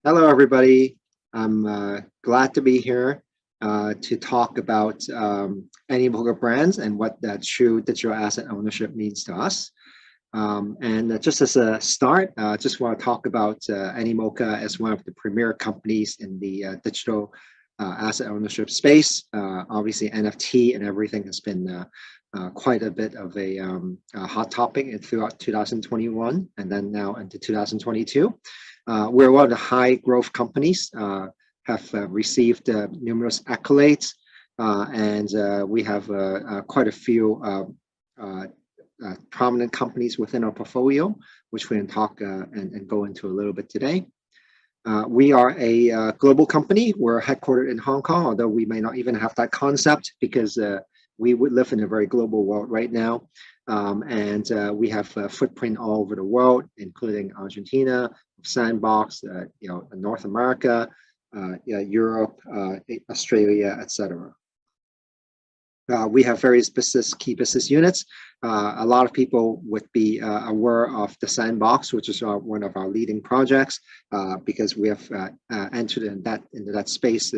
Hello, everybody. I'm glad to be here to talk about Animoca brands and what that true digital asset ownership means to us. And just as a start, just want to talk about Animoca as one of the premier companies in the digital asset ownership space. Obviously, NFT and everything has been quite a bit of a hot topic throughout 2021 and then now into 2022. We're one of the high growth companies, have received numerous accolades, and we have quite a few prominent companies within our portfolio, which we can talk and go into a little bit today. We are a global company. We're headquartered in Hong Kong, although we may not even have that concept because we would live in a very global world right now. And we have a footprint all over the world, including Argentina, Sandbox, North America, Europe, Australia, etc. We have various key business units. A lot of people would be aware of the Sandbox, which is one of our leading projects, because we have entered into that space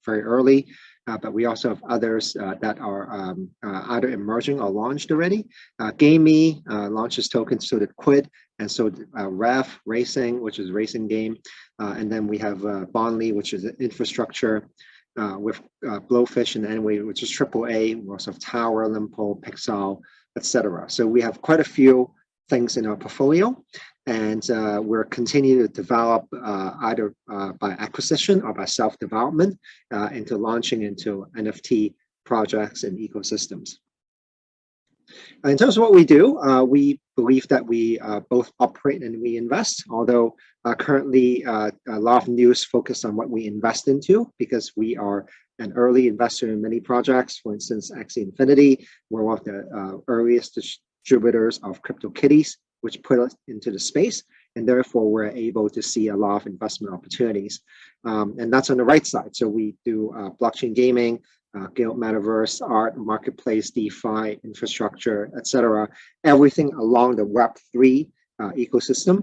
very early. But we also have others that are either emerging or launched already. GameMe launches tokens, so did Quid, and so did Rev Racing, which is a racing game. And then we have Bondly, which is infrastructure, with Blowfish and Anyway, which is AAA. We also have Tower, Limpo, Pixel, etc. So we have quite a few things in our portfolio, and we're continuing to develop either by acquisition or by self-development into launching into NFT projects and ecosystems. In terms of what we do, we believe that we both operate and we invest, although currently a lot of news focused on what we invest into because we are an early investor in many projects. For instance, Axie Infinity, we're one of the earliest distributors of CryptoKitties, which put us into the space, and therefore we're able to see a lot of investment opportunities. And that's on the right side. So we do blockchain gaming, guild, metaverse, art, marketplace, DeFi, infrastructure, etc. Everything along the Web3 ecosystem.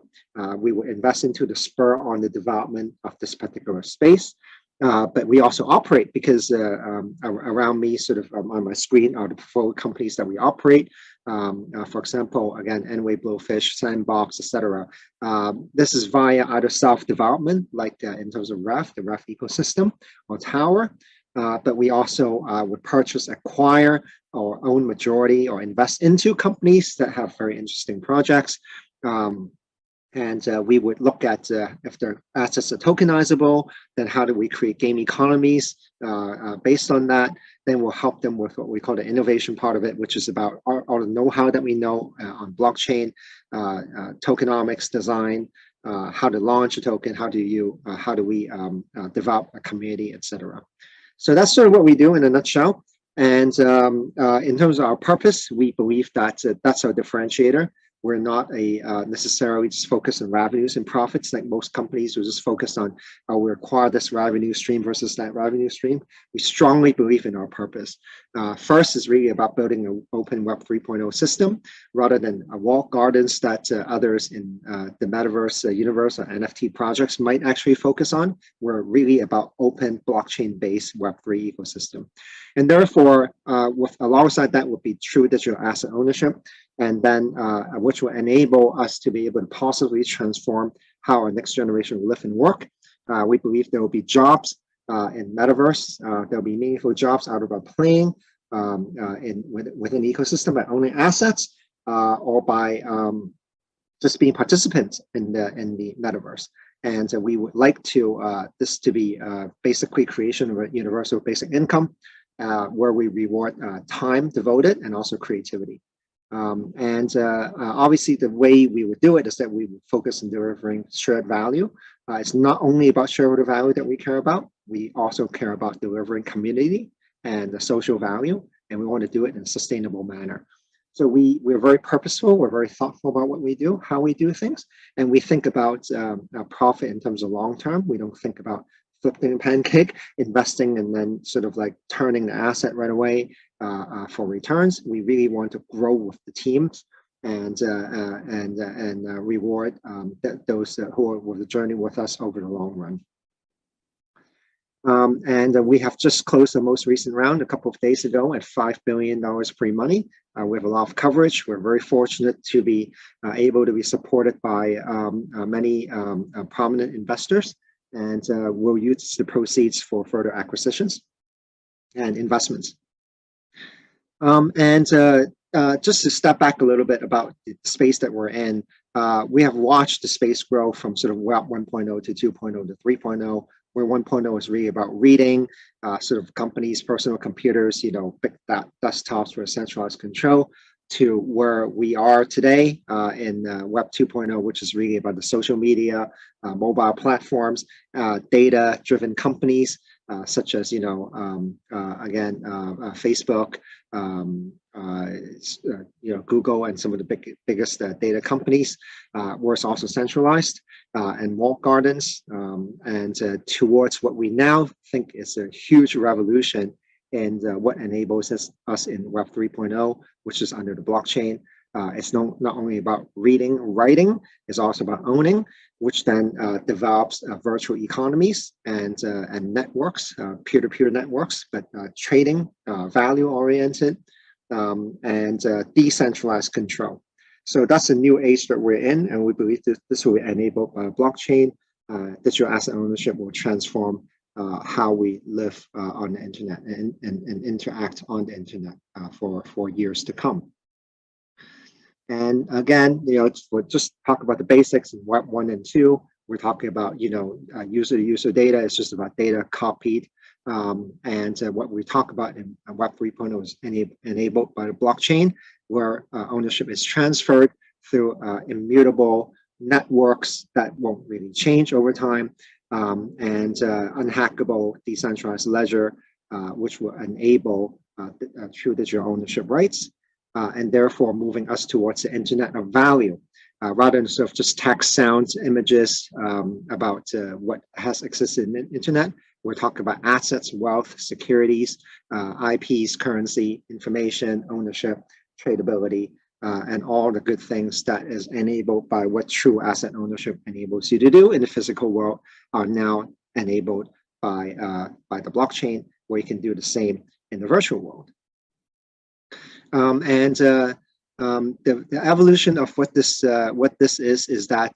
We will invest into the spur on the development of this particular space. But we also operate because around me, sort of on my screen, are the portfolio companies that we operate. For example, again, Anyway, Blowfish, Sandbox, etc. This is via either self-development, like in terms of the Rev ecosystem, or Tower. But we also would purchase, acquire, or own majority, or invest into companies that have very interesting projects. And we would look at if their assets are tokenizable, then how do we create game economies based on that? Then we'll help them with what we call the innovation part of it, which is about all the know-how that we know on blockchain, tokenomics design, how to launch a token, how do we develop a community, etc. So that's sort of what we do in a nutshell. And in terms of our purpose, we believe that that's our differentiator. We're not necessarily just focused on revenues and profits like most companies who just focus on how we acquire this revenue stream versus that revenue stream. We strongly believe in our purpose. First is really about building an open Web 3.0 system rather than walled gardens that others in the metaverse universe or NFT projects might actually focus on. We're really about open blockchain-based Web 3 ecosystem. And therefore, alongside that would be true digital asset ownership, and then which will enable us to be able to possibly transform how our next generation will live and work. We believe there will be jobs in metaverse. There'll be meaningful jobs out of our playing within the ecosystem by owning assets or by just being participants in the metaverse. And we would like this to be basically creation of a universal basic income where we reward time devoted and also creativity. Obviously, the way we would do it is that we would focus on delivering shared value. It's not only about shareholder value that we care about. We also care about delivering community and the social value, and we want to do it in a sustainable manner. So we're very purposeful. We're very thoughtful about what we do, how we do things, and we think about profit in terms of long term. We don't think about flipping a pancake, investing, and then sort of like turning the asset right away for returns. We really want to grow with the teams and reward those who are with the journey with us over the long run. We have just closed the most recent round a couple of days ago at $5 billion pre-money. We have a lot of coverage. We're very fortunate to be able to be supported by many prominent investors, and we'll use the proceeds for further acquisitions and investments. Just to step back a little bit about the space that we're in, we have watched the space grow from sort of Web 1.0 to 2.0 to 3.0, where 1.0 is really about reading, sort of companies' personal computers, big desktops for centralized control, to where we are today in Web 2.0, which is really about the social media, mobile platforms, data-driven companies, such as, Facebook, Google, and some of the biggest data companies, where it's also centralized, and walled gardens, and towards what we now think is a huge revolution in what enables us in Web 3.0, which is under the blockchain. It's not only about reading, writing, it's also about owning, which then develops virtual economies and networks, peer-to-peer networks, but trading, value-oriented, and decentralized control. So that's a new age that we're in, and we believe this will enable blockchain. Digital asset ownership will transform how we live on the internet and interact on the internet for years to come. And again, we'll just talk about the basics in Web 1 and 2. We're talking about, user-to-user data. It's just about data copied. And what we talk about in Web 3.0 is enabled by the blockchain, where ownership is transferred through immutable networks that won't really change over time, and unhackable decentralized ledger, which will enable true digital ownership rights, and therefore moving us towards the internet of value, rather than sort of just text, sounds, images about what has existed in the internet. We're talking about assets, wealth, securities, IPs, currency, information, ownership, tradability, and all the good things that is enabled by what true asset ownership enables you to do in the physical world are now enabled by the blockchain, where you can do the same in the virtual world. The evolution of what this is that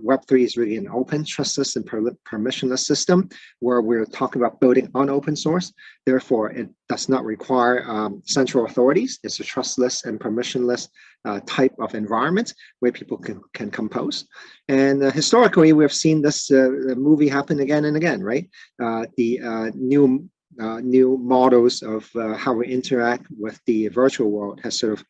Web3 is really an open, trustless, and permissionless system, where we're talking about building on open source. Therefore, it does not require central authorities. It's a trustless and permissionless type of environment where people can compose. And historically, we've seen this movie happen again and again, right? The new models of how we interact with the virtual world has sort of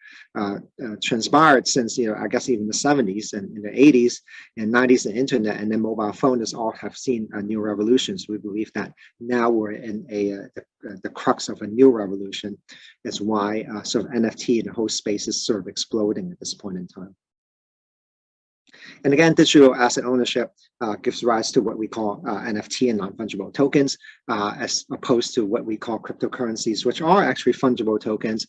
transpired since, I guess even the 70s and in the 80s and 90s, the internet and then mobile phones all have seen new revolutions. We believe that now we're in the crux of a new revolution. That's why sort of NFT and the whole space is sort of exploding at this point in time. And again, digital asset ownership gives rise to what we call NFT and non-fungible tokens, as opposed to what we call cryptocurrencies, which are actually fungible tokens,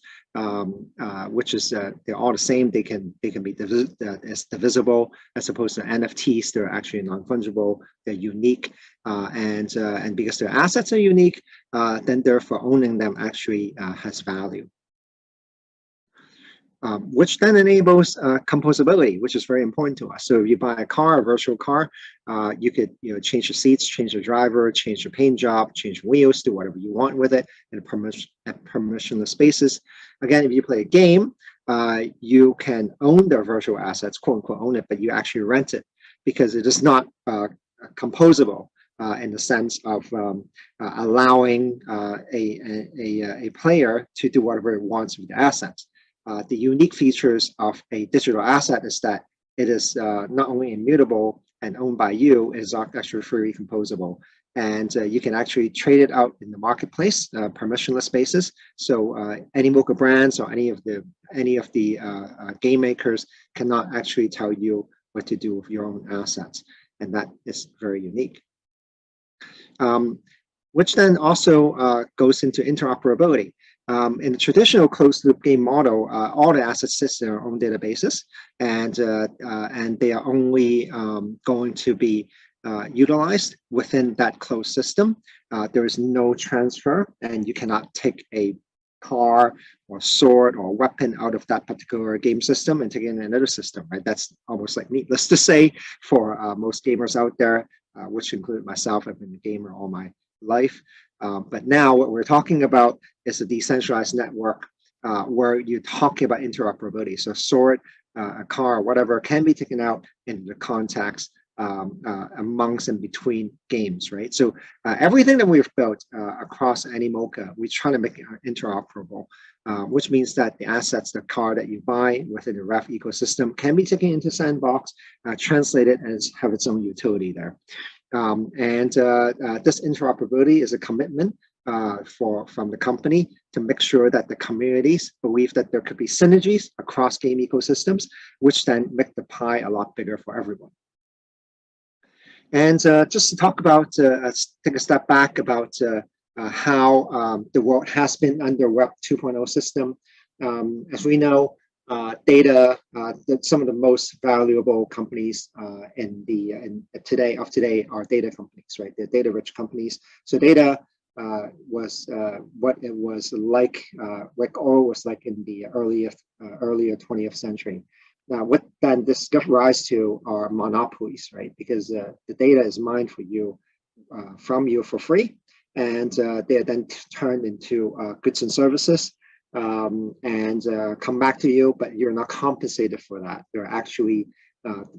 which is they're all the same. They can be divisible, as opposed to NFTs. They're actually non-fungible. They're unique, and because their assets are unique, then therefore owning them actually has value. Which then enables composability, which is very important to us. So if you buy a car, a virtual car, you could change the seats, change the driver, change the paint job, change wheels, do whatever you want with it in a permissionless spaces. Again, if you play a game, you can own their virtual assets, quote unquote own it, but you actually rent it because it is not composable in the sense of allowing a player to do whatever it wants with the assets. The unique features of a digital asset is that it is not only immutable and owned by you, it is actually freely composable. And you can actually trade it out in the marketplace, permissionless basis. So Animoca brands or any of the game makers cannot actually tell you what to do with your own assets. And that is very unique. Which then also goes into interoperability. In the traditional closed-loop game model, all the assets sit in their own databases, and they are only going to be utilized within that closed system. There is no transfer, and you cannot take a car or sword or weapon out of that particular game system and take it in another system, right? That's almost like needless to say for most gamers out there, which include myself. I've been a gamer all my life. But now what we're talking about is a decentralized network where you're talking about interoperability. So sword, a car, whatever can be taken out into the context amongst and between games, right? So everything that we've built across Animoca, we try to make it interoperable, which means that the assets, the car that you buy within the Ref ecosystem can be taken into Sandbox, translated, and have its own utility there. This interoperability is a commitment from the company to make sure that the communities believe that there could be synergies across game ecosystems, which then make the pie a lot bigger for everyone. And just to talk about, take a step back about how the world has been under Web 2.0 system. As we know, data, some of the most valuable companies today are data companies, right? They're data-rich companies. So data was what it was like oil was like in the earlier 20th century. Now, what then this gives rise to are monopolies, right? Because the data is mined for you, from you for free, and they are then turned into goods and services, and come back to you, but you're not compensated for that. They're actually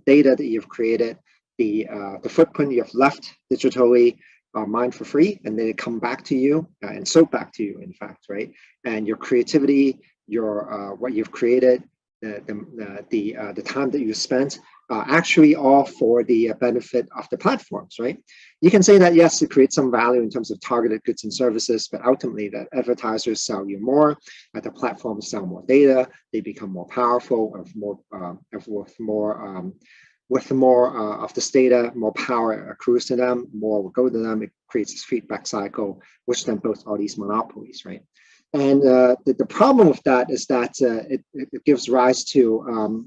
data that you've created, the footprint you've left digitally are mined for free, and they come back to you and sold back to you, in fact, right? And your creativity, your what you've created, the time that you spent, actually all for the benefit of the platforms, right? You can say that, yes, it creates some value in terms of targeted goods and services, but ultimately that advertisers sell you more, the platforms sell more data, they become more powerful, with more of this data, more power accrues to them, more will go to them. It creates this feedback cycle, which then builds all these monopolies, right? And the problem with that is that it gives rise to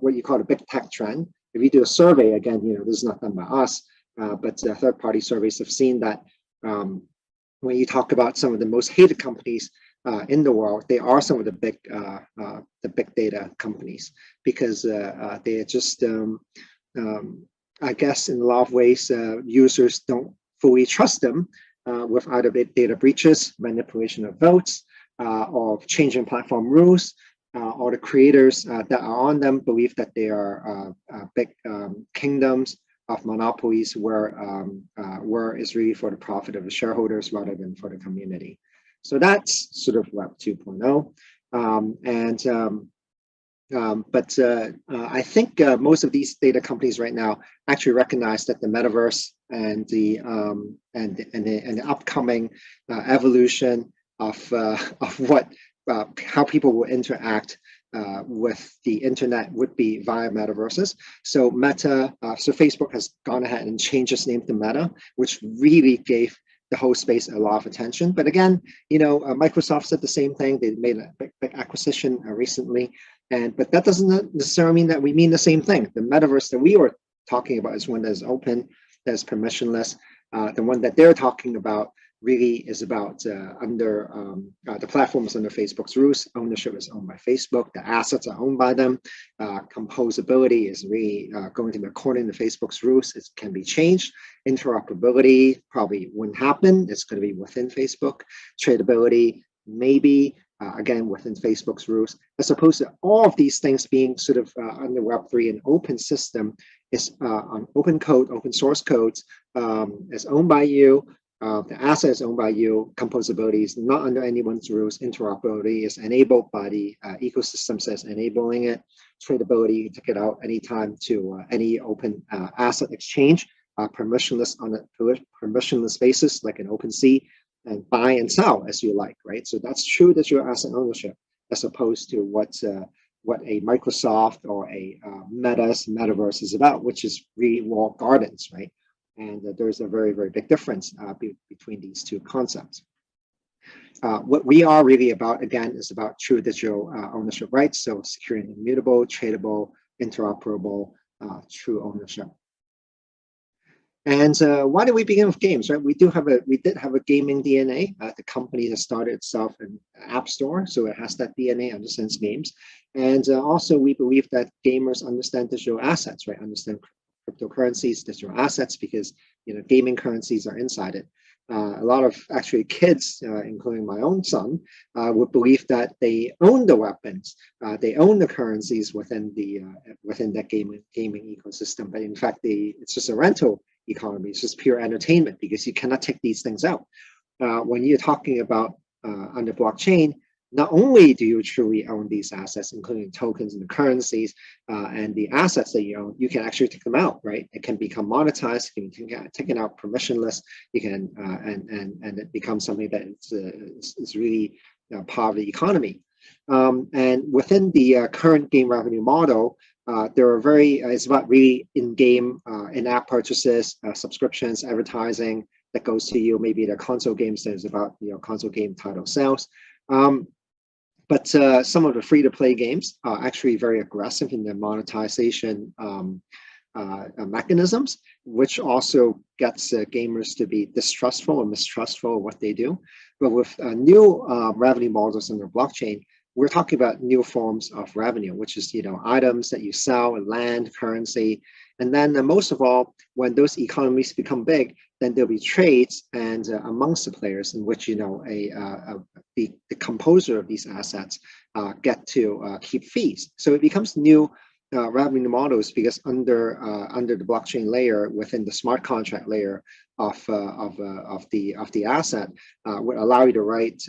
what you call a big tech trend. If you do a survey, again, this is not done by us, but third-party surveys have seen that when you talk about some of the most hated companies in the world, they are some of the big data companies, because they are just, I guess, in a lot of ways, users don't fully trust them. With either data breaches, manipulation of votes, or changing platform rules, or the creators that are on them believe that they are big kingdoms of monopolies where it's really for the profit of the shareholders rather than for the community. So that's sort of Web 2.0. But I think most of these data companies right now actually recognize that the metaverse and the upcoming evolution of how people will interact with the internet would be via metaverses. So so Facebook has gone ahead and changed its name to Meta, which really gave the whole space a lot of attention. But again, Microsoft said the same thing. They made a big acquisition recently. But that doesn't necessarily mean that we mean the same thing. The metaverse that we were talking about is one that is open, that is permissionless. The one that they're talking about really is about the platform is under Facebook's rules. Ownership is owned by Facebook. The assets are owned by them. Composability is really going to be according to Facebook's rules. It can be changed. Interoperability probably wouldn't happen. It's going to be within Facebook. Tradability, maybe. Again, within Facebook's rules, as opposed to all of these things being sort of under Web3, an open system is on open code, open source codes, is owned by you. The asset is owned by you. Composability is not under anyone's rules. Interoperability is enabled by the ecosystem says enabling it. Tradability, you take it out anytime to any open asset exchange, permissionless on a permissionless basis like an OpenSea, and buy and sell as you like, right? So that's true that your asset ownership, as opposed to what a Microsoft or a metaverse is about, which is really walled gardens, right? And there's a very, very big difference between these two concepts. What we are really about, again, is about true digital ownership rights, so securing immutable, tradable, interoperable, true ownership. And why did we begin with games, right? We did have a gaming DNA. The company has started itself in App Store, so it has that DNA, understands games. And also we believe that gamers understand digital assets, right? Understand cryptocurrencies, digital assets, because gaming currencies are inside it. A lot of actually kids, including my own son, would believe that they own the weapons, they own the currencies within that gaming ecosystem, but in fact, it's just a rental economy. It's just pure entertainment because you cannot take these things out. When you're talking about under blockchain, not only do you truly own these assets, including tokens and the currencies and the assets that you own, you can actually take them out, right? It can become monetized, you can get taken out permissionless, you can, and it becomes something that is really part of the economy. And within the current game revenue model, there are it's about really in-game, in-app purchases, subscriptions, advertising that goes to you. Maybe the console games, there's about console game title sales. But some of the free-to-play games are actually very aggressive in their monetization mechanisms, which also gets gamers to be distrustful or mistrustful of what they do. But with new revenue models under blockchain, we're talking about new forms of revenue, which is items that you sell, land, currency, and then most of all, when those economies become big, then there'll be trades and amongst the players in which the composer of these assets get to keep fees. So it becomes new revenue models, because under the blockchain layer, within the smart contract layer of the asset, would allow you to write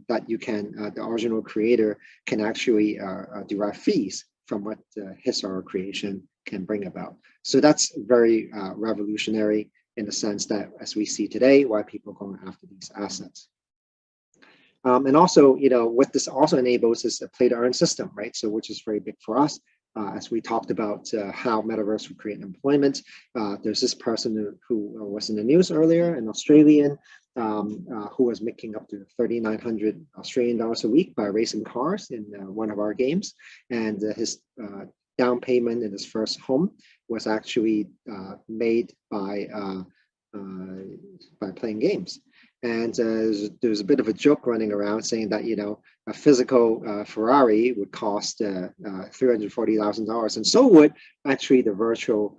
that you can the original creator can actually derive fees from what his or her creation can bring about. So that's very revolutionary in the sense that, as we see today, why people are going after these assets. And also, what this also enables is a play-to-earn system, right? So which is very big for us. As we talked about how metaverse would create employment. There's this person who was in the news earlier, an Australian, who was making up to 3,900 Australian dollars a week by racing cars in one of our games. And his down payment in his first home was actually made by playing games. And there's a bit of a joke running around saying that a physical Ferrari would cost $340,000, and so would actually the virtual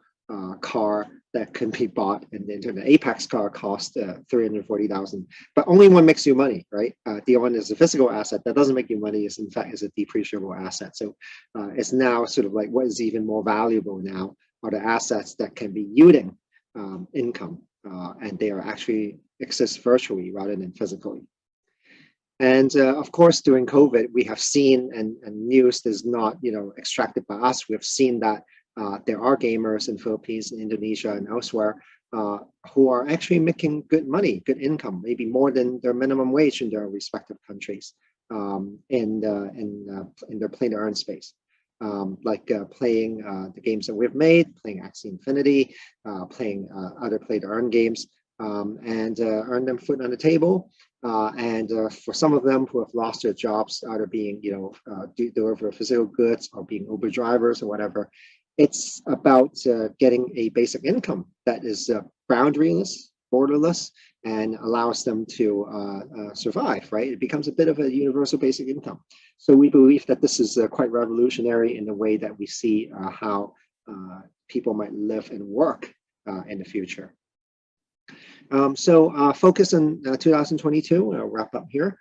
car that can be bought in the internet. Apex car cost $340,000, but only one makes you money, right? The one is a physical asset that doesn't make you money. Is in fact is a depreciable asset. So it's now sort of like what is even more valuable now are the assets that can be yielding income, and they are actually exist virtually rather than physically. And of course, during COVID, we have seen, and news is not extracted by us, we have seen that there are gamers in Philippines, in Indonesia, and elsewhere who are actually making good money, good income, maybe more than their minimum wage in their respective countries, in their play-to-earn space. Like playing the games that we've made, playing Axie Infinity, playing other play-to-earn games, and earn them food on the table. And for some of them who have lost their jobs, either being deliver physical goods or being Uber drivers or whatever, it's about getting a basic income that is boundaryless, borderless, and allows them to survive, right? It becomes a bit of a universal basic income. So we believe that this is quite revolutionary in the way that we see how people might live and work in the future. So focus on 2022, I'll wrap up here,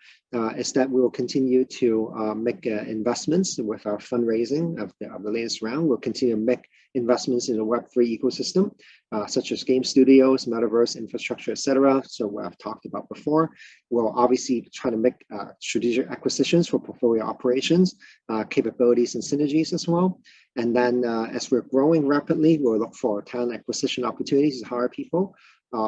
is that we will continue to make investments with our fundraising of the latest round. We'll continue to make investments in the Web3 ecosystem, such as game studios, metaverse, infrastructure, etc. So what I've talked about before. We'll obviously try to make strategic acquisitions for portfolio operations, capabilities and synergies as well. And then as we're growing rapidly, we'll look for talent acquisition opportunities to hire people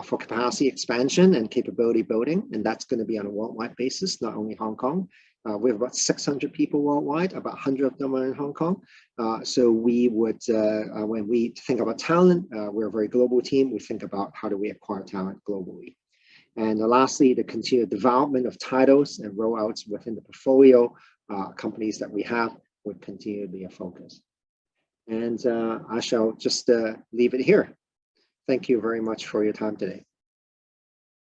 for capacity expansion and capability building. And that's going to be on a worldwide basis, not only Hong Kong. We have about 600 people worldwide, about 100 of them are in Hong Kong. So we would, when we think about talent, we're a very global team. We think about how do we acquire talent globally. And lastly, the continued development of titles and rollouts within the portfolio companies that we have would continue to be a focus. And I shall just leave it here. Thank you very much for your time today.